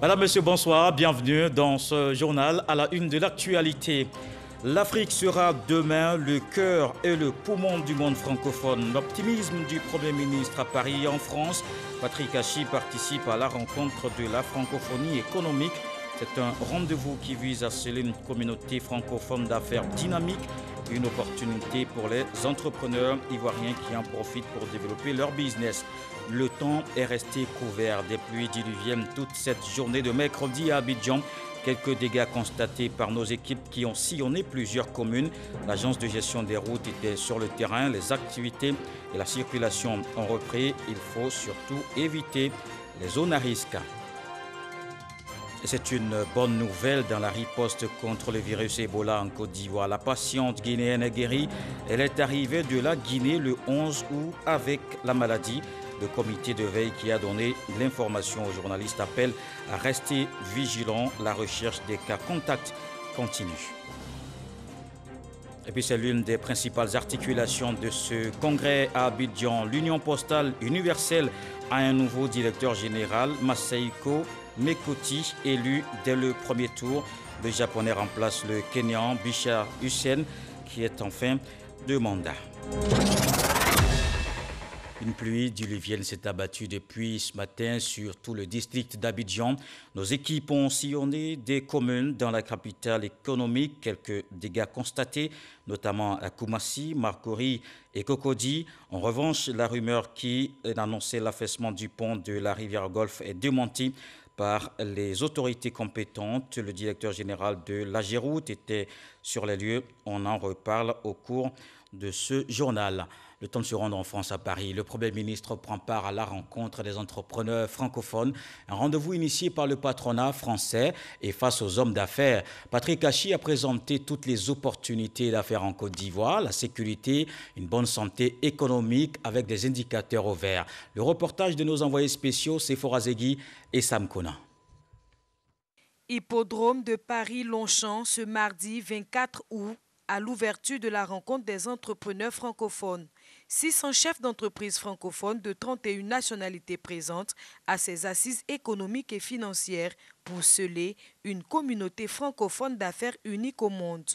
Madame, Monsieur, bonsoir. Bienvenue dans ce journal à la une de l'actualité. L'Afrique sera demain le cœur et le poumon du monde francophone. L'optimisme du Premier ministre à Paris en France. Patrick Hachi participe à la rencontre de la francophonie économique. C'est un rendez-vous qui vise à sceller une communauté francophone d'affaires dynamique, une opportunité pour les entrepreneurs ivoiriens qui en profitent pour développer leur business. Le temps est resté couvert des pluies diluviennes toute cette journée de mercredi à Abidjan. Quelques dégâts constatés par nos équipes qui ont sillonné plusieurs communes. L'agence de gestion des routes était sur le terrain. Les activités et la circulation ont repris. Il faut surtout éviter les zones à risque. C'est une bonne nouvelle dans la riposte contre le virus Ebola en Côte d'Ivoire. La patiente guinéenne est guérie. Elle est arrivée de la Guinée le 11 août avec la maladie. Le comité de veille qui a donné l'information aux journalistes appelle à rester vigilants. La recherche des cas contacts continue. Et puis c'est l'une des principales articulations de ce congrès à Abidjan. L'Union postale universelle a un nouveau directeur général, Masahiko Mekoti, élu dès le premier tour. Le Japonais remplace le Kenyan Bishar Hussein qui est en fin de mandat. Une pluie diluvienne s'est abattue depuis ce matin sur tout le district d'Abidjan. Nos équipes ont sillonné des communes dans la capitale économique. Quelques dégâts constatés, notamment à Koumassi, Marcory et Cocody. En revanche, la rumeur qui annonçait l'affaissement du pont de la rivière Golfe est démentie par les autorités compétentes. Le directeur général de l'AGEROUTE était sur les lieux. On en reparle au cours de ce journal. Le temps de se rendre en France à Paris. Le Premier ministre prend part à la rencontre des entrepreneurs francophones. Un rendez-vous initié par le patronat français et face aux hommes d'affaires. Patrick Hachi a présenté toutes les opportunités d'affaires en Côte d'Ivoire, la sécurité, une bonne santé économique avec des indicateurs au vert. Le reportage de nos envoyés spéciaux, Sephora Zegui et Sam Kona. Hippodrome de Paris-Longchamp ce mardi 24 août à l'ouverture de la rencontre des entrepreneurs francophones. 600 chefs d'entreprise francophones de 31 nationalités présentes à ces assises économiques et financières pour sceller une communauté francophone d'affaires unique au monde.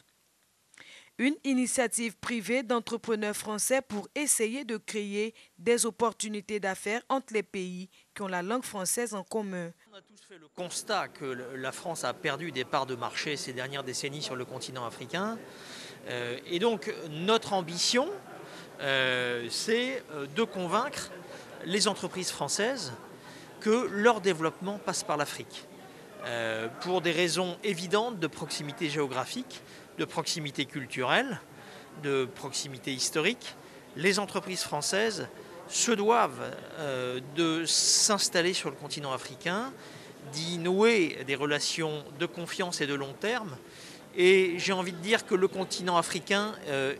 Une initiative privée d'entrepreneurs français pour essayer de créer des opportunités d'affaires entre les pays qui ont la langue française en commun. On a tous fait le constat que la France a perdu des parts de marché ces dernières décennies sur le continent africain. Et donc notre ambition, c'est de convaincre les entreprises françaises que leur développement passe par l'Afrique. Pour des raisons évidentes de proximité géographique, de proximité culturelle, de proximité historique, les entreprises françaises se doivent de s'installer sur le continent africain, d'y nouer des relations de confiance et de long terme. Et j'ai envie de dire que le continent africain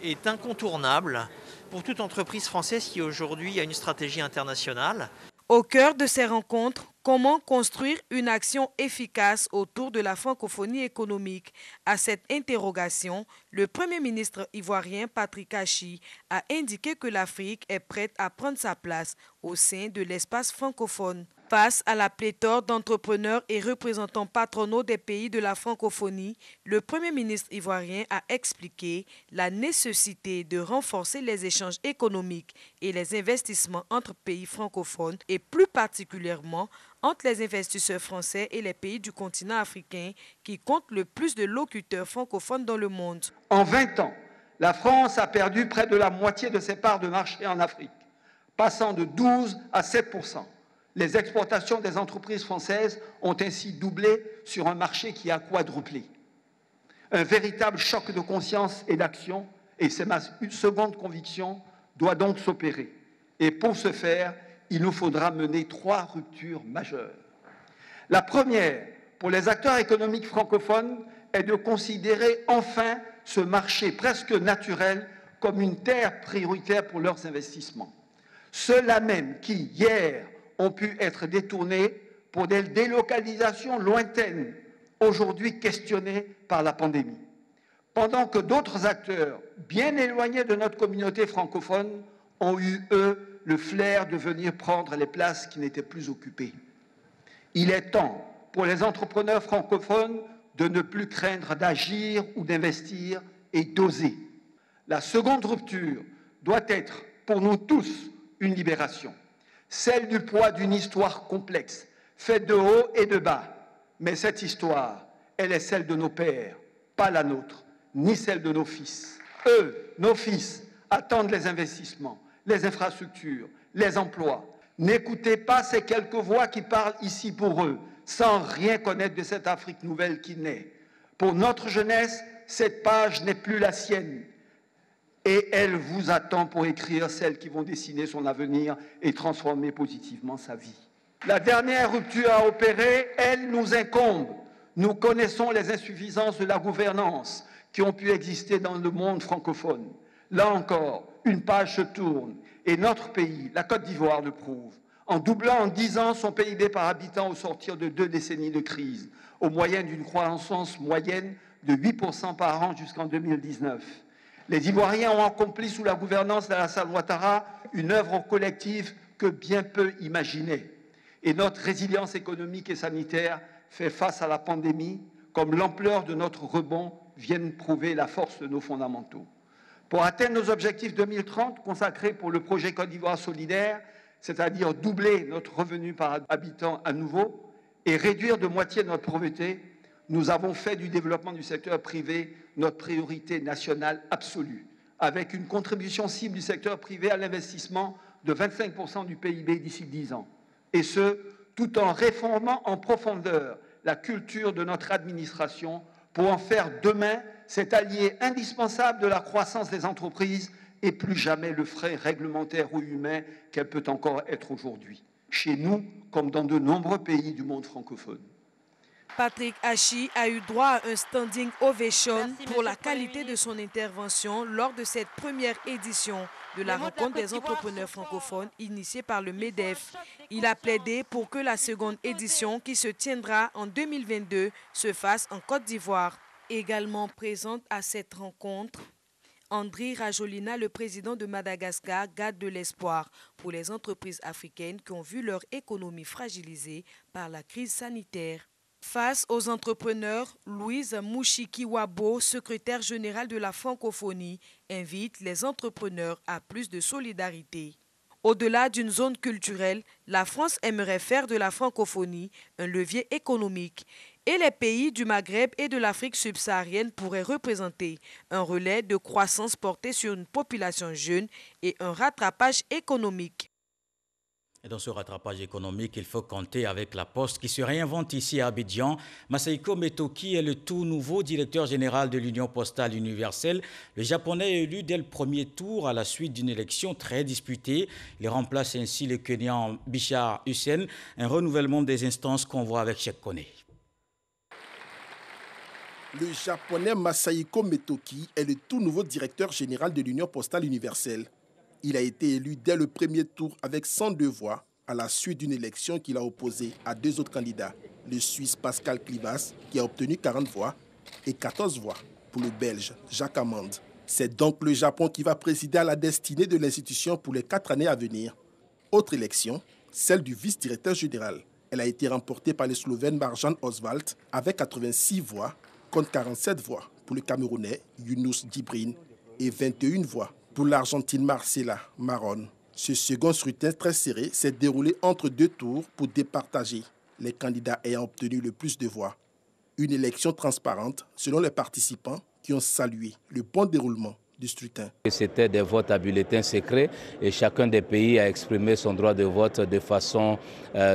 est incontournable pour toute entreprise française qui aujourd'hui a une stratégie internationale. Au cœur de ces rencontres, comment construire une action efficace autour de la francophonie économique? À cette interrogation, le Premier ministre ivoirien Patrick Hachi a indiqué que l'Afrique est prête à prendre sa place au sein de l'espace francophone. Face à la pléthore d'entrepreneurs et représentants patronaux des pays de la francophonie, le Premier ministre ivoirien a expliqué la nécessité de renforcer les échanges économiques et les investissements entre pays francophones et plus particulièrement entre les investisseurs français et les pays du continent africain qui comptent le plus de locuteurs francophones dans le monde. En 20 ans, la France a perdu près de la moitié de ses parts de marché en Afrique, passant de 12 à 7%. Les exportations des entreprises françaises ont ainsi doublé sur un marché qui a quadruplé. Un véritable choc de conscience et d'action, et c'est ma seconde conviction, doit donc s'opérer. Et pour ce faire, il nous faudra mener 3 ruptures majeures. La première, pour les acteurs économiques francophones, est de considérer enfin ce marché presque naturel comme une terre prioritaire pour leurs investissements. Ceux-là même qui, hier, ont pu être détournés pour des délocalisations lointaines, aujourd'hui questionnées par la pandémie. Pendant que d'autres acteurs, bien éloignés de notre communauté francophone, ont eu, eux, le flair de venir prendre les places qui n'étaient plus occupées. Il est temps pour les entrepreneurs francophones de ne plus craindre d'agir ou d'investir et d'oser. La seconde rupture doit être, pour nous tous, une libération, celle du poids d'une histoire complexe, faite de haut et de bas. Mais cette histoire, elle est celle de nos pères, pas la nôtre, ni celle de nos fils. Eux, nos fils, attendent les investissements, les infrastructures, les emplois. N'écoutez pas ces quelques voix qui parlent ici pour eux, sans rien connaître de cette Afrique nouvelle qui naît. Pour notre jeunesse, cette page n'est plus la sienne. Et elle vous attend pour écrire celles qui vont dessiner son avenir et transformer positivement sa vie. La dernière rupture à opérer, elle nous incombe. Nous connaissons les insuffisances de la gouvernance qui ont pu exister dans le monde francophone. Là encore, une page se tourne et notre pays, la Côte d'Ivoire, le prouve. En doublant en 10 ans son PIB par habitant au sortir de 2 décennies de crise, au moyen d'une croissance moyenne de 8% par an jusqu'en 2019. Les Ivoiriens ont accompli sous la gouvernance d'Alassane Ouattara une œuvre collective que bien peu imaginaient. Et notre résilience économique et sanitaire fait face à la pandémie, comme l'ampleur de notre rebond viennent prouver la force de nos fondamentaux. Pour atteindre nos objectifs 2030 consacrés pour le projet Côte d'Ivoire solidaire, c'est-à-dire doubler notre revenu par habitant à nouveau et réduire de moitié notre pauvreté, nous avons fait du développement du secteur privé notre priorité nationale absolue, avec une contribution cible du secteur privé à l'investissement de 25% du PIB d'ici 10 ans. Et ce, tout en réformant en profondeur la culture de notre administration pour en faire demain cet allié indispensable de la croissance des entreprises et plus jamais le frein réglementaire ou humain qu'elle peut encore être aujourd'hui, chez nous comme dans de nombreux pays du monde francophone. Patrick Hachi a eu droit à un standing ovation pour la qualité de son intervention lors de cette première édition de la rencontre des entrepreneurs francophones initiée par le MEDEF. Il a plaidé pour que la seconde édition qui se tiendra en 2022 se fasse en Côte d'Ivoire. Également présente à cette rencontre, Andry Rajolina, le président de Madagascar, garde de l'espoir pour les entreprises africaines qui ont vu leur économie fragilisée par la crise sanitaire. Face aux entrepreneurs, Louise Mouchikiwabo, secrétaire générale de la francophonie, invite les entrepreneurs à plus de solidarité. Au-delà d'une zone culturelle, la France aimerait faire de la francophonie un levier économique et les pays du Maghreb et de l'Afrique subsaharienne pourraient représenter un relais de croissance porté sur une population jeune et un rattrapage économique. Et dans ce rattrapage économique, il faut compter avec la Poste qui se réinvente ici à Abidjan. Masahiko Metoki est le tout nouveau directeur général de l'Union postale universelle. Le Japonais est élu dès le premier tour à la suite d'une élection très disputée. Il remplace ainsi le Kenyan Bishar Hussein. Un renouvellement des instances qu'on voit avec Cheikh Kone. Le Japonais Masahiko Metoki est le tout nouveau directeur général de l'Union postale universelle. Il a été élu dès le premier tour avec 102 voix à la suite d'une élection qu'il a opposée à 2 autres candidats, le Suisse Pascal Clivas qui a obtenu 40 voix et 14 voix pour le Belge Jacques Amand. C'est donc le Japon qui va présider à la destinée de l'institution pour les 4 années à venir. Autre élection, celle du vice-directeur général. Elle a été remportée par le Slovène Marjan Oswald avec 86 voix contre 47 voix pour le Camerounais Younous Djibrine et 21 voix pour l'Argentine Marcela Maron. Ce second scrutin très serré s'est déroulé entre 2 tours pour départager les candidats ayant obtenu le plus de voix. Une élection transparente selon les participants qui ont salué le bon déroulement du scrutin. C'était des votes à bulletins secrets et chacun des pays a exprimé son droit de vote de façon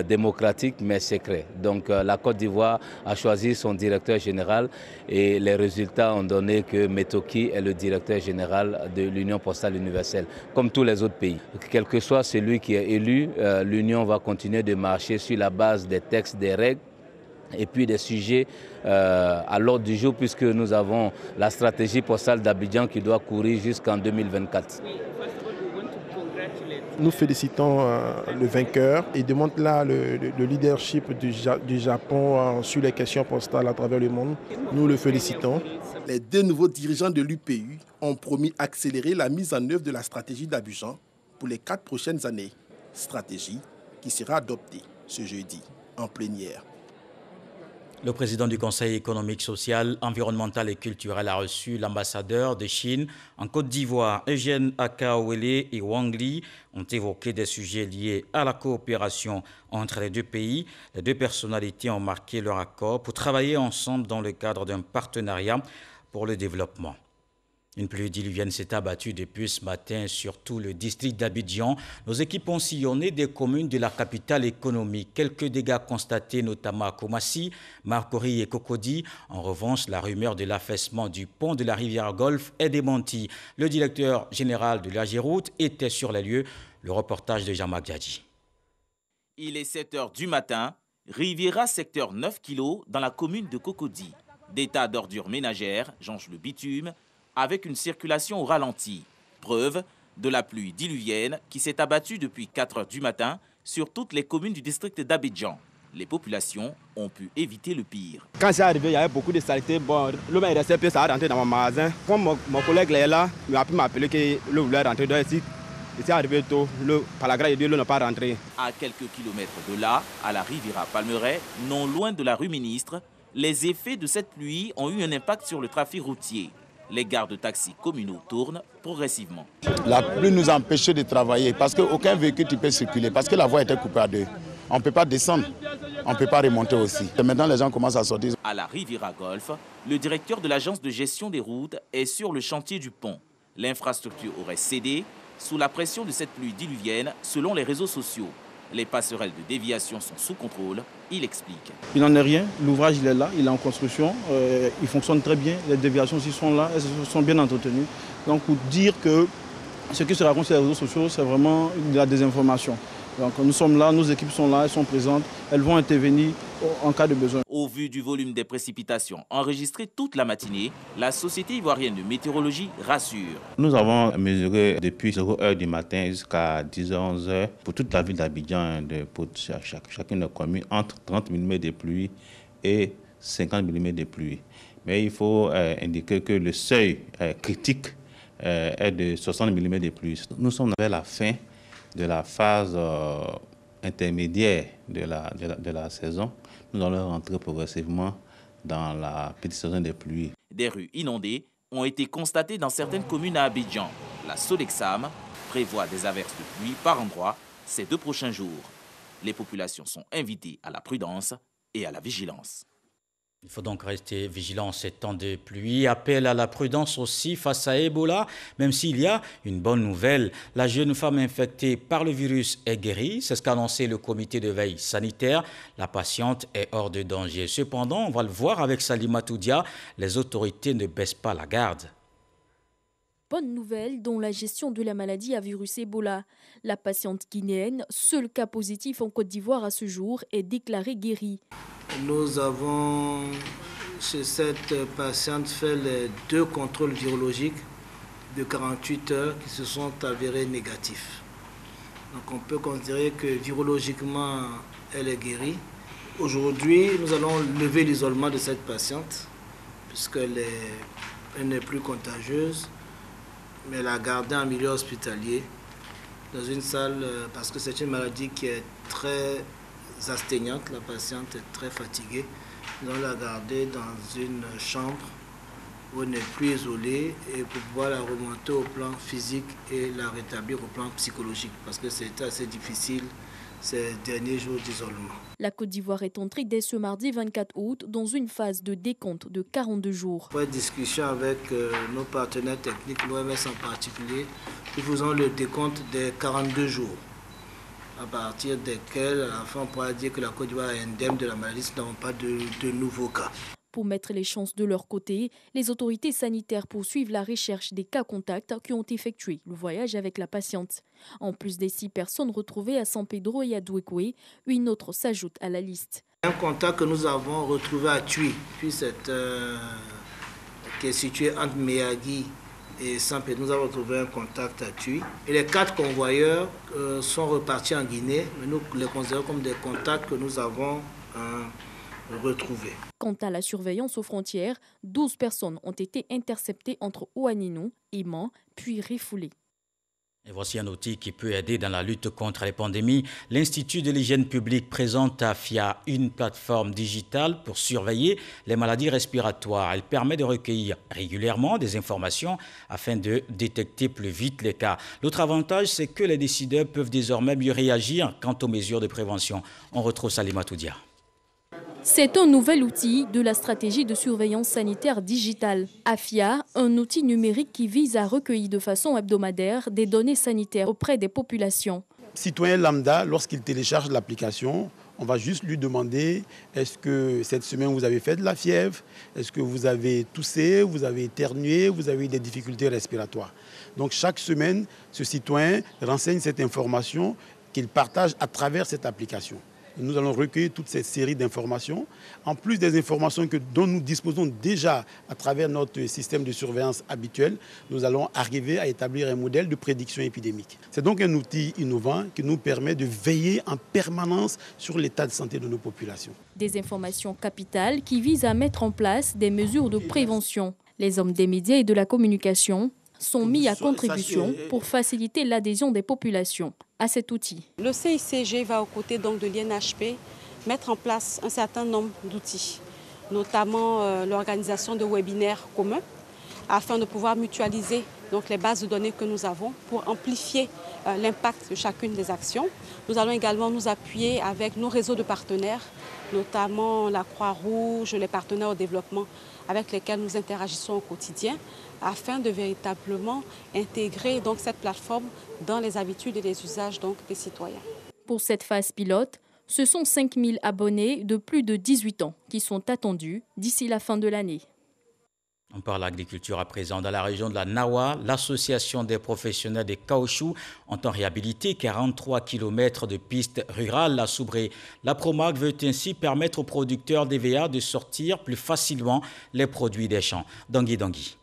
démocratique mais secret. Donc la Côte d'Ivoire a choisi son directeur général et les résultats ont donné que Metoki est le directeur général de l'Union postale universelle, comme tous les autres pays. Quel que soit celui qui est élu, l'Union va continuer de marcher sur la base des textes, des règles et puis des sujets à l'ordre du jour puisque nous avons la stratégie postale d'Abidjan qui doit courir jusqu'en 2024. Nous félicitons le vainqueur et démontre là le leadership du Japon sur les questions postales à travers le monde. Nous le félicitons. Les 2 nouveaux dirigeants de l'UPU ont promis d'accélérer la mise en œuvre de la stratégie d'Abidjan pour les 4 prochaines années. Stratégie qui sera adoptée ce jeudi en plénière. Le président du Conseil économique, social, environnemental et culturel a reçu l'ambassadeur de Chine en Côte d'Ivoire. Eugène Akaouele et Wang Li ont évoqué des sujets liés à la coopération entre les deux pays. Les deux personnalités ont marqué leur accord pour travailler ensemble dans le cadre d'un partenariat pour le développement. Une pluie diluvienne s'est abattue depuis ce matin sur tout le district d'Abidjan. Nos équipes ont sillonné des communes de la capitale économique. Quelques dégâts constatés, notamment à Komassi, Marcory et Cocody. En revanche, la rumeur de l'affaissement du pont de la rivière Golfe est démentie. Le directeur général de l'AGEROUTE était sur les lieux. Le reportage de Jean-Marc Diadji. Il est 7 h du matin. Riviera, secteur 9 kg, dans la commune de Cocody. Des tas d'ordures ménagères jonchent le bitume, avec une circulation au ralenti. Preuve de la pluie diluvienne qui s'est abattue depuis 4 h du matin sur toutes les communes du district d'Abidjan. Les populations ont pu éviter le pire. Quand c'est arrivé, il y avait beaucoup de saleté. Bon, l'eau est resté peu, ça a rentré dans mon magasin. Quand mon collègue est là, il a pu m'appeler que l'eau voulait rentrer. Donc ici, c'est arrivé tôt. Par la grâce de Dieu, l'eau n'a pas rentré. À quelques kilomètres de là, à la Riviera Palmeraie, non loin de la rue Ministre, les effets de cette pluie ont eu un impact sur le trafic routier. Les gares de taxis communaux tournent progressivement. La pluie nous a empêchés de travailler parce qu'aucun véhicule ne peut circuler, parce que la voie était coupée à deux. On ne peut pas descendre, on ne peut pas remonter aussi. Et maintenant, les gens commencent à sortir. À la Riviera Golfe, le directeur de l'agence de gestion des routes est sur le chantier du pont. L'infrastructure aurait cédé sous la pression de cette pluie diluvienne selon les réseaux sociaux. Les passerelles de déviation sont sous contrôle, il explique. Il n'en est rien, l'ouvrage il est là, il est en construction, il fonctionne très bien, les déviations aussi sont là, elles sont bien entretenues. Donc pour dire que ce qui se raconte sur les réseaux sociaux, c'est vraiment de la désinformation. Donc nous sommes là, nos équipes sont là, elles sont présentes, elles vont intervenir en cas de besoin. Au vu du volume des précipitations enregistrées toute la matinée, la Société ivoirienne de météorologie rassure. Nous avons mesuré depuis 0 h du matin jusqu'à 10 h, 11 h pour toute la ville d'Abidjan, pour chacune des communes, entre 30 mm de pluie et 50 mm de pluie. Mais il faut indiquer que le seuil critique est de 60 mm de pluie. Nous sommes vers la fin de la phase intermédiaire de la saison. Nous allons rentrer progressivement dans la petite saison des pluies. Des rues inondées ont été constatées dans certaines communes à Abidjan. La Sodexam prévoit des averses de pluie par endroits ces 2 prochains jours. Les populations sont invitées à la prudence et à la vigilance. Il faut donc rester vigilant en ces temps de pluie. Appel à la prudence aussi face à Ebola, même s'il y a une bonne nouvelle. La jeune femme infectée par le virus est guérie. C'est ce qu'a annoncé le comité de veille sanitaire. La patiente est hors de danger. Cependant, on va le voir avec Salima Toudia, les autorités ne baissent pas la garde. Bonne nouvelle dans la gestion de la maladie à virus Ebola. La patiente guinéenne, seul cas positif en Côte d'Ivoire à ce jour, est déclarée guérie. Nous avons chez cette patiente fait les 2 contrôles virologiques de 48 heures qui se sont avérés négatifs. Donc on peut considérer que virologiquement elle est guérie. Aujourd'hui, nous allons lever l'isolement de cette patiente puisqu'elle n'est plus contagieuse, mais la garder en milieu hospitalier dans une salle parce que c'est une maladie qui est très astreignante, la patiente est très fatiguée. Nous allons la garder dans une chambre où elle n'est plus isolée et pour pouvoir la remonter au plan physique et la rétablir au plan psychologique parce que c'est assez difficile ces derniers jours d'isolement. La Côte d'Ivoire est entrée dès ce mardi 24 août dans une phase de décompte de 42 jours. Après discussion avec nos partenaires techniques, l'OMS en particulier, nous faisons le décompte des 42 jours. À partir desquels, à la fin, on pourra dire que la Côte d'Ivoire est indemne de la maladie, nous n'avons pas de nouveaux cas. Pour mettre les chances de leur côté, les autorités sanitaires poursuivent la recherche des cas contacts qui ont effectué le voyage avec la patiente. En plus des 6 personnes retrouvées à San Pedro et à Douekoué, une autre s'ajoute à la liste. Un contact que nous avons retrouvé à Thuy, qui est situé entre Meyagui et San Pedro, nous avons retrouvé un contact à Thuy. Et les 4 convoyeurs sont repartis en Guinée, mais nous les considérons comme des contacts que nous avons retrouvés. Quant à la surveillance aux frontières, 12 personnes ont été interceptées entre Ouaninou et Man, puis refoulées. Et voici un outil qui peut aider dans la lutte contre les pandémies. L'Institut de l'hygiène publique présente à FIA une plateforme digitale pour surveiller les maladies respiratoires. Elle permet de recueillir régulièrement des informations afin de détecter plus vite les cas. L'autre avantage, c'est que les décideurs peuvent désormais mieux réagir quant aux mesures de prévention. On retrouve Salima Toudia. C'est un nouvel outil de la stratégie de surveillance sanitaire digitale. AFIA, un outil numérique qui vise à recueillir de façon hebdomadaire des données sanitaires auprès des populations. Citoyen lambda, lorsqu'il télécharge l'application, on va juste lui demander est-ce que cette semaine vous avez fait de la fièvre, est-ce que vous avez toussé, vous avez éternué, vous avez eu des difficultés respiratoires. Donc chaque semaine, ce citoyen renseigne cette information qu'il partage à travers cette application. Nous allons recueillir toute cette série d'informations, en plus des informations dont nous disposons déjà à travers notre système de surveillance habituel. Nous allons arriver à établir un modèle de prédiction épidémique. C'est donc un outil innovant qui nous permet de veiller en permanence sur l'état de santé de nos populations. Des informations capitales qui visent à mettre en place des mesures de prévention. Les hommes des médias et de la communication sont mis à contribution pour faciliter l'adhésion des populations à cet outil. Le CICG va aux côtés donc de l'INHP mettre en place un certain nombre d'outils, notamment l'organisation de webinaires communs afin de pouvoir mutualiser donc, les bases de données que nous avons pour amplifier l'impact de chacune des actions. Nous allons également nous appuyer avec nos réseaux de partenaires, notamment la Croix-Rouge, les partenaires au développement avec lesquels nous interagissons au quotidien, afin de véritablement intégrer donc, cette plateforme dans les habitudes et les usages donc, des citoyens. Pour cette phase pilote, ce sont 5000 abonnés de plus de 18 ans qui sont attendus d'ici la fin de l'année. On parle agriculture à présent. Dans la région de la Nawa, l'association des professionnels des caoutchoucs entend réhabiliter 43 km de pistes rurales à Soubré. La Promac veut ainsi permettre aux producteurs d'EVA de sortir plus facilement les produits des champs. Dangui.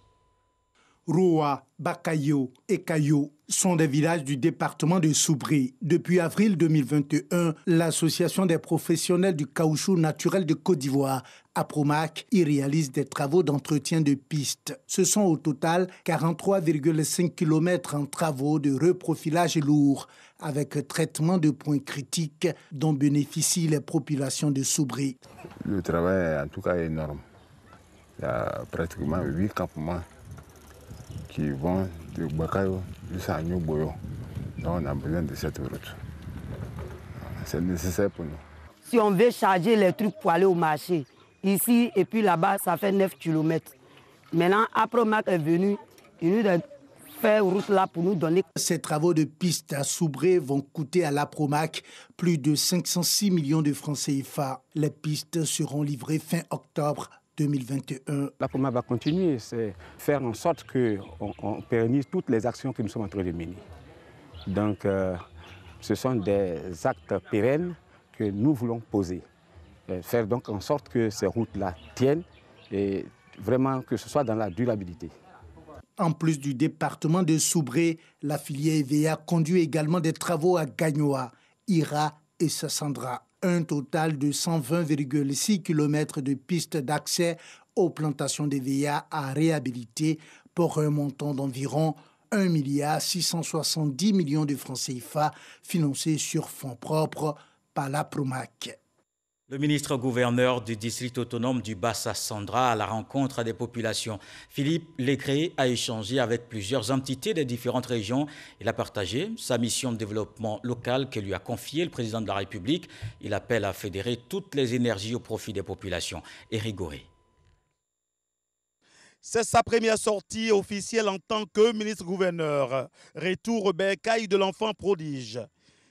Roa, Bakayo et Kayo sont des villages du département de Soubré. Depuis avril 2021, l'association des professionnels du caoutchouc naturel de Côte d'Ivoire, APROMAC, y réalise des travaux d'entretien de pistes. Ce sont au total 43,5 km en travaux de reprofilage lourd, avec traitement de points critiques dont bénéficient les populations de Soubré. Le travail, en tout cas, est énorme. Il y a pratiquement 8 campements qui vont de Bakayo jusqu'à Nyuboyo. Donc on a besoin de cette route. C'est nécessaire pour nous. Si on veut charger les trucs pour aller au marché, ici et puis là-bas, ça fait 9 km. Maintenant, APROMAC est venu, il nous a fait route là pour nous donner. Ces travaux de piste à Soubré vont coûter à l'APROMAC plus de 506 millions de francs CFA. Les pistes seront livrées fin octobre 2021. La PROMAC va continuer, c'est faire en sorte qu'on pérennise toutes les actions que nous sommes en train de mener. Donc, ce sont des actes pérennes que nous voulons poser. Faire donc en sorte que ces routes-là tiennent et vraiment que ce soit dans la durabilité. En plus du département de Soubré, la filière EVA conduit également des travaux à Gagnoa, Ira et Sassandra. Un total de 120,6 km de pistes d'accès aux plantations d'EVA à réhabiliter pour un montant d'environ 1,670 milliard de francs CFA financés sur fonds propres par la PROMAC. Le ministre-gouverneur du district autonome du Bas-Sassandra à la rencontre des populations. Philippe Légré a échangé avec plusieurs entités des différentes régions. Il a partagé sa mission de développement local que lui a confiée le président de la République. Il appelle à fédérer toutes les énergies au profit des populations. Éric Goré. C'est sa première sortie officielle en tant que ministre-gouverneur. Retour bercail de l'enfant prodige,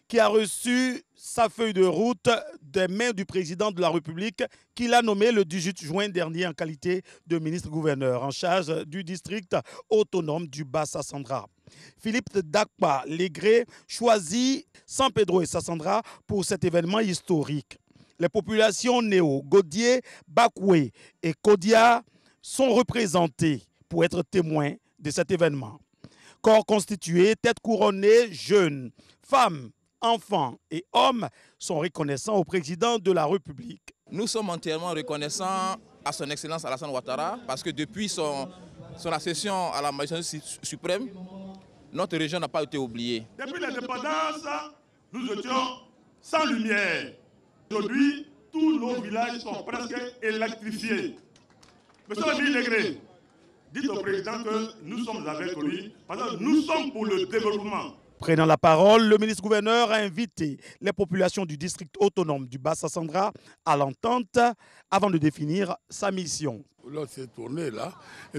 qui a reçu sa feuille de route des mains du président de la République, qu'il a nommé le 18 juin dernier en qualité de ministre-gouverneur en charge du district autonome du Bas-Sassandra. Philippe Dakpa Légré choisit San Pedro et Sassandra pour cet événement historique. Les populations Néo, Godier, Bakoué et Kodia sont représentées pour être témoins de cet événement. Corps constitué, tête couronnée, jeunes, femmes, enfants et hommes sont reconnaissants au président de la République. Nous sommes entièrement reconnaissants à son Excellence Alassane Ouattara parce que depuis son accession à la magistrature suprême, notre région n'a pas été oubliée. Depuis l'indépendance, nous étions sans lumière. Aujourd'hui, tous nos villages sont presque électrifiés. Monsieur le Légré, dites au président que nous sommes avec lui, parce que nous sommes pour le développement. Prenant la parole, le ministre-gouverneur a invité les populations du district autonome du Bassa-Sandra à l'entente avant de définir sa mission. Lors de cette tournée-là,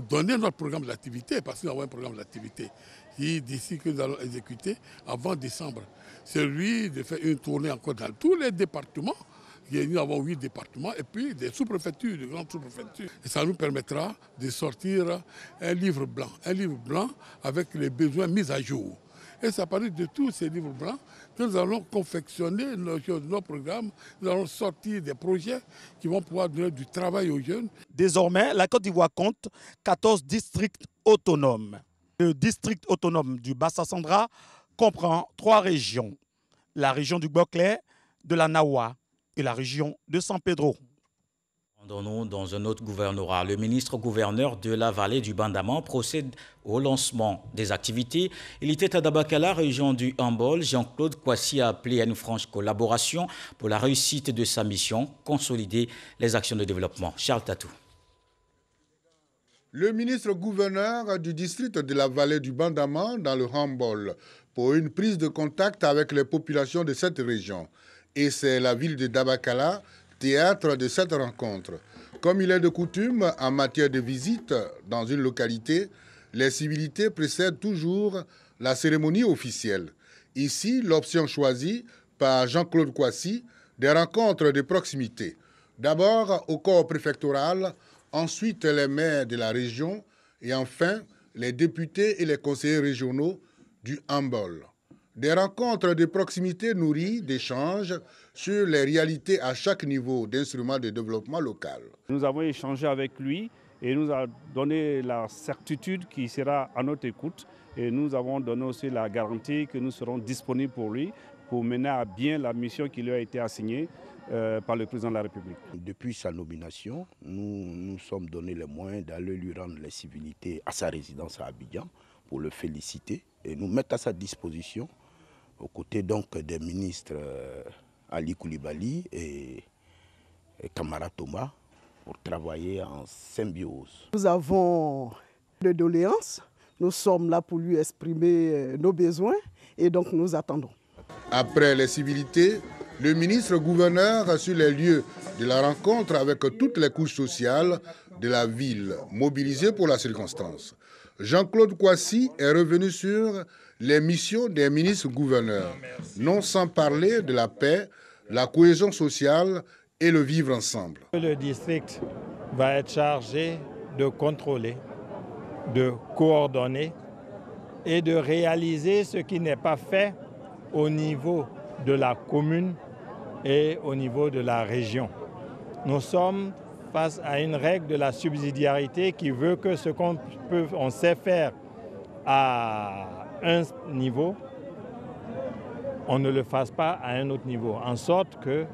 donner notre programme d'activité, parce que nous avons un programme d'activité d'ici que nous allons exécuter avant décembre. C'est lui de faire une tournée encore dans tous les départements. Nous avons 8 départements et puis des sous-préfectures, de grandes sous-préfectures. Et ça nous permettra de sortir un livre blanc avec les besoins mis à jour. Et c'est à partir de tous ces livres blancs que nous allons confectionner nos programmes, nous allons sortir des projets qui vont pouvoir donner du travail aux jeunes. Désormais, la Côte d'Ivoire compte 14 districts autonomes. Le district autonome du Bassa-Sandra comprend 3 régions. La région du Boclé, de la Nawa et la région de San Pedro. Rendons-nous dans un autre gouvernorat. Le ministre-gouverneur de la vallée du Bandaman procède au lancement des activités. Il était à Dabakala, région du Hambol. Jean-Claude Kwasi a appelé à une franche collaboration pour la réussite de sa mission, consolider les actions de développement. Charles Tatou. Le ministre-gouverneur du district de la vallée du Bandaman dans le Hambol pour une prise de contact avec les populations de cette région. Et c'est la ville de Dabakala, théâtre de cette rencontre. Comme il est de coutume en matière de visite dans une localité, les civilités précèdent toujours la cérémonie officielle. Ici, l'option choisie par Jean-Claude Kwasi, des rencontres de proximité. D'abord au corps préfectoral, ensuite les maires de la région et enfin les députés et les conseillers régionaux du Hambol. Des rencontres de proximité nourries d'échanges sur les réalités à chaque niveau d'instruments de développement local. Nous avons échangé avec lui et nous a donné la certitude qu'il sera à notre écoute. Et nous avons donné aussi la garantie que nous serons disponibles pour lui pour mener à bien la mission qui lui a été assignée par le président de la République. Depuis sa nomination, nous nous sommes donné les moyens d'aller lui rendre les civilités à sa résidence à Abidjan pour le féliciter et nous mettre à sa disposition aux côtés donc des ministres Ali Koulibaly et Kamara Thomas pour travailler en symbiose. Nous avons des doléances, nous sommes là pour lui exprimer nos besoins et donc nous attendons. Après les civilités, le ministre-gouverneur sur les lieux de la rencontre avec toutes les couches sociales de la ville mobilisées pour la circonstance. Jean-Claude Kwasi est revenu sur les missions des ministres-gouverneurs, non sans parler de la paix, la cohésion sociale et le vivre ensemble. Le district va être chargé de contrôler, de coordonner et de réaliser ce qui n'est pas fait au niveau de la commune et au niveau de la région. Nous sommes face à une règle de la subsidiarité qui veut que ce qu'on sait faire à un niveau, on ne le fasse pas à un autre niveau, en sorte que,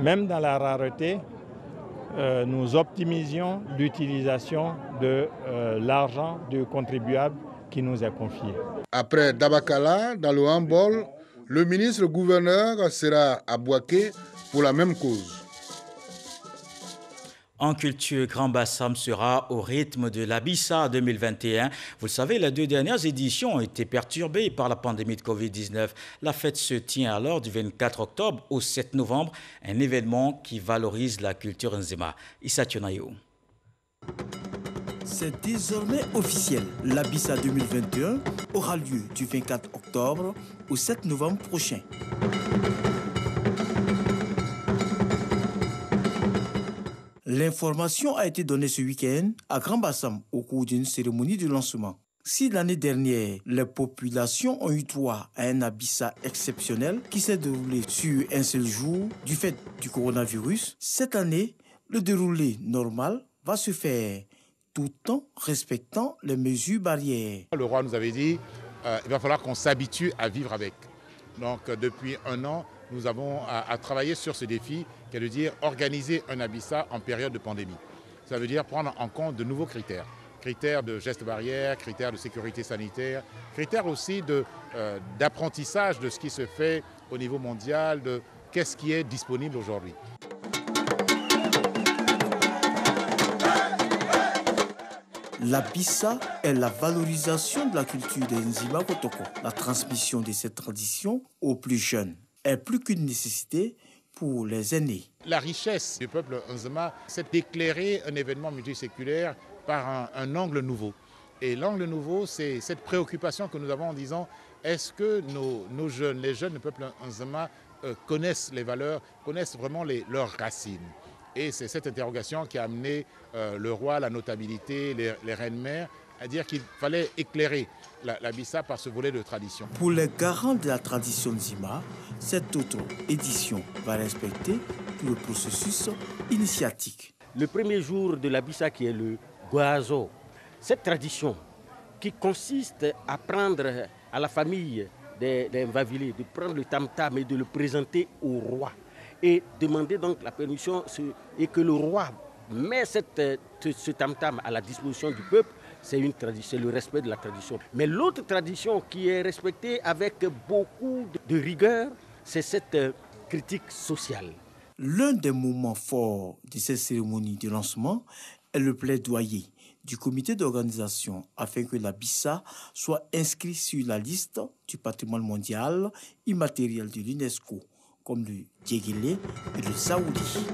même dans la rareté, nous optimisions l'utilisation de l'argent du contribuable qui nous est confié. Après Dabakala, dans le Hambol, le ministre-gouverneur sera à Bouaké pour la même cause. En culture, Grand Bassam sera au rythme de l'Abissa 2021. Vous le savez, les 2 dernières éditions ont été perturbées par la pandémie de Covid-19. La fête se tient alors du 24 octobre au 7 novembre, un événement qui valorise la culture nzema. Issa Tionayo. C'est désormais officiel. L'Abissa 2021 aura lieu du 24 octobre au 7 novembre prochain. L'information a été donnée ce week-end à Grand Bassam au cours d'une cérémonie de lancement. Si l'année dernière, les populations ont eu droit à un Abissa exceptionnel qui s'est déroulé sur un seul jour du fait du coronavirus, cette année, le déroulé normal va se faire tout en respectant les mesures barrières. Le roi nous avait dit qu'il va falloir qu'on s'habitue à vivre avec. Donc depuis 1 an, nous avons à travailler sur ce défi qui est de dire organiser un Abissa en période de pandémie. Ça veut dire prendre en compte de nouveaux critères. critères de gestes barrières, critères de sécurité sanitaire, critères aussi d'apprentissage de ce qui se fait au niveau mondial, de qu'est-ce qui est disponible aujourd'hui. La Bissa est la valorisation de la culture des Nzima Kotoko. La transmission de cette tradition aux plus jeunes est plus qu'une nécessité pour les aînés. La richesse du peuple Nzima, c'est d'éclairer un événement multiséculaire par un angle nouveau. Et l'angle nouveau, c'est cette préoccupation que nous avons en disant, est-ce que nos jeunes, les jeunes du peuple Nzima connaissent les valeurs, connaissent vraiment leurs racines? Et c'est cette interrogation qui a amené le roi, la notabilité, les reines-mères à dire qu'il fallait éclairer la Bissa par ce volet de tradition. Pour les garants de la tradition Nzima, cette autre édition va respecter tout le processus initiatique. Le premier jour de la Bissa qui est le Goazo, cette tradition qui consiste à prendre à la famille des Mvavili, de prendre le tam-tam et de le présenter au roi et demander donc la permission et que le roi met ce tam-tam à la disposition du peuple, c'est le respect de la tradition. Mais l'autre tradition qui est respectée avec beaucoup de rigueur, c'est cette critique sociale. L'un des moments forts de cette cérémonie de lancement est le plaidoyer du comité d'organisation afin que la Bissa soit inscrite sur la liste du patrimoine mondial immatériel de l'UNESCO, comme le Djegele et le Saoudi.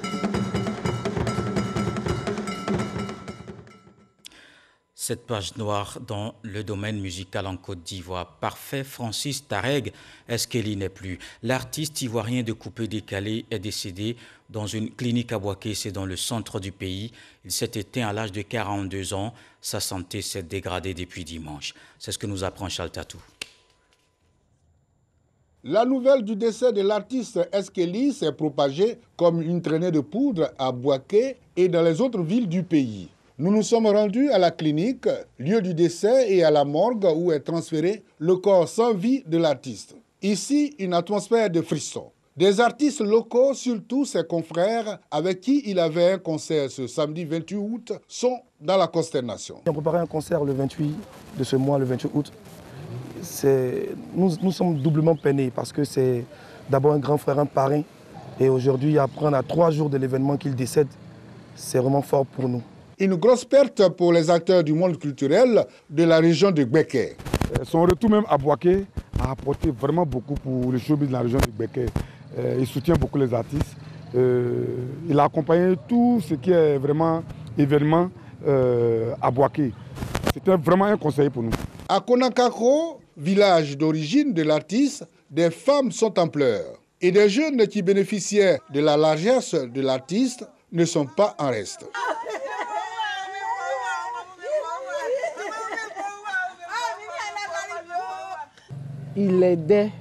Cette page noire dans le domaine musical en Côte d'Ivoire. Parfait, Francis Tareg Eskeli n'est plus. L'artiste ivoirien de coupé-décalé est décédé dans une clinique à Bouaké, c'est dans le centre du pays. Il s'est éteint à l'âge de 42 ans. Sa santé s'est dégradée depuis dimanche. C'est ce que nous apprend Charles Tatou. La nouvelle du décès de l'artiste Eskeli s'est propagée comme une traînée de poudre à Bouaké et dans les autres villes du pays. Nous nous sommes rendus à la clinique, lieu du décès, et à la morgue où est transféré le corps sans vie de l'artiste. Ici, une atmosphère de frisson. Des artistes locaux, surtout ses confrères, avec qui il avait un concert ce samedi 28 août, sont dans la consternation. On a préparé un concert le 28 de ce mois, le 28 août. Nous sommes doublement peinés parce que c'est d'abord un grand frère, un parrain. Et aujourd'hui, apprendre à 3 jours de l'événement qu'il décède, c'est vraiment fort pour nous. Une grosse perte pour les acteurs du monde culturel de la région de Gbeke. Son retour même à Bouaké a apporté vraiment beaucoup pour le showbiz de la région de Gbeke. Il soutient beaucoup les artistes. Il a accompagné tout ce qui est vraiment événement à Bouaké. C'était vraiment un conseil pour nous. À Konakako, village d'origine de l'artiste, des femmes sont en pleurs. Et des jeunes qui bénéficiaient de la largesse de l'artiste ne sont pas en reste. Il aidait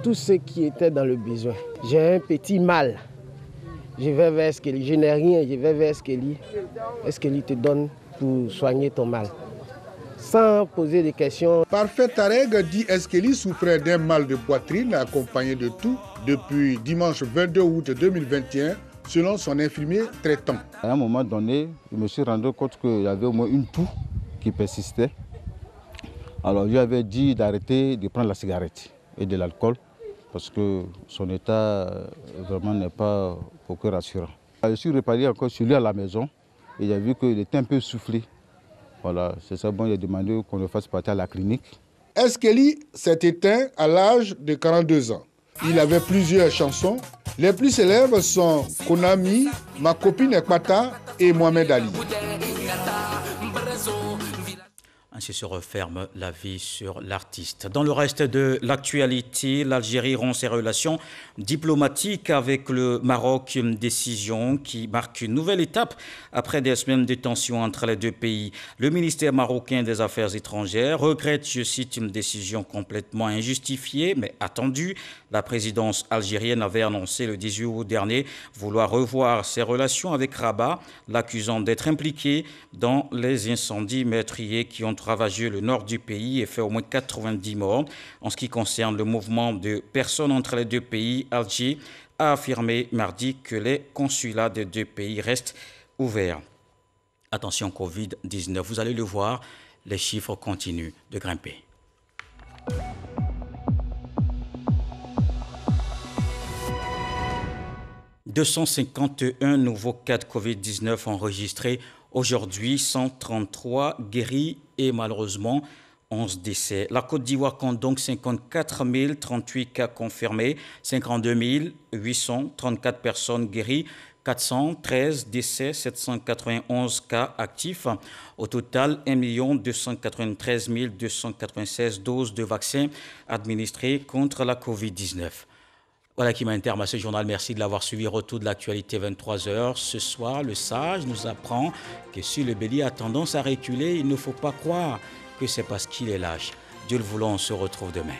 tous ceux qui étaient dans le besoin. J'ai un petit mal. Je vais vers Eskeli. Je n'ai rien, je vais vers Eskeli. Eskeli te donne pour soigner ton mal. Sans poser de questions. Parfait Tareg dit Eskeli souffrait d'un mal de poitrine accompagné de toux depuis dimanche 22 août 2021, selon son infirmier traitant. À un moment donné, je me suis rendu compte qu'il y avait au moins une toux qui persistait. Alors je lui avais dit d'arrêter de prendre la cigarette et de l'alcool parce que son état vraiment n'est pas beaucoup rassurant. Je suis reparti encore sur lui à la maison et j'ai vu qu'il était un peu soufflé. Voilà, c'est ça, bon, il a demandé qu'on le fasse partir à la clinique. Eskeli s'est éteint à l'âge de 42 ans. Il avait plusieurs chansons. Les plus célèbres sont Konami, Ma copine Ekpata et Mohamed Ali. Ainsi se referme la vie sur l'artiste. Dans le reste de l'actualité, l'Algérie rompt ses relations diplomatiques avec le Maroc, une décision qui marque une nouvelle étape après des semaines de tensions entre les deux pays. Le ministère marocain des Affaires étrangères regrette, je cite, une décision complètement injustifiée mais attendue. La présidence algérienne avait annoncé le 18 août dernier vouloir revoir ses relations avec Rabat, l'accusant d'être impliqué dans les incendies meurtriers qui ont ravagé le nord du pays et fait au moins 90 morts. En ce qui concerne le mouvement de personnes entre les deux pays, Alger a affirmé mardi que les consulats des deux pays restent ouverts. Attention Covid-19, vous allez le voir, les chiffres continuent de grimper. « 251 nouveaux cas de Covid-19 enregistrés aujourd'hui, 133 guéris et malheureusement 11 décès. La Côte d'Ivoire compte donc 54 038 cas confirmés, 52 834 personnes guéries, 413 décès, 791 cas actifs. Au total, 1 293 296 doses de vaccins administrées contre la Covid-19. Voilà qui met un terme à ce journal. Merci de l'avoir suivi. Retour de l'actualité 23h. Ce soir, le sage nous apprend que si le bélier a tendance à reculer, il ne faut pas croire que c'est parce qu'il est lâche. Dieu le voulant, on se retrouve demain.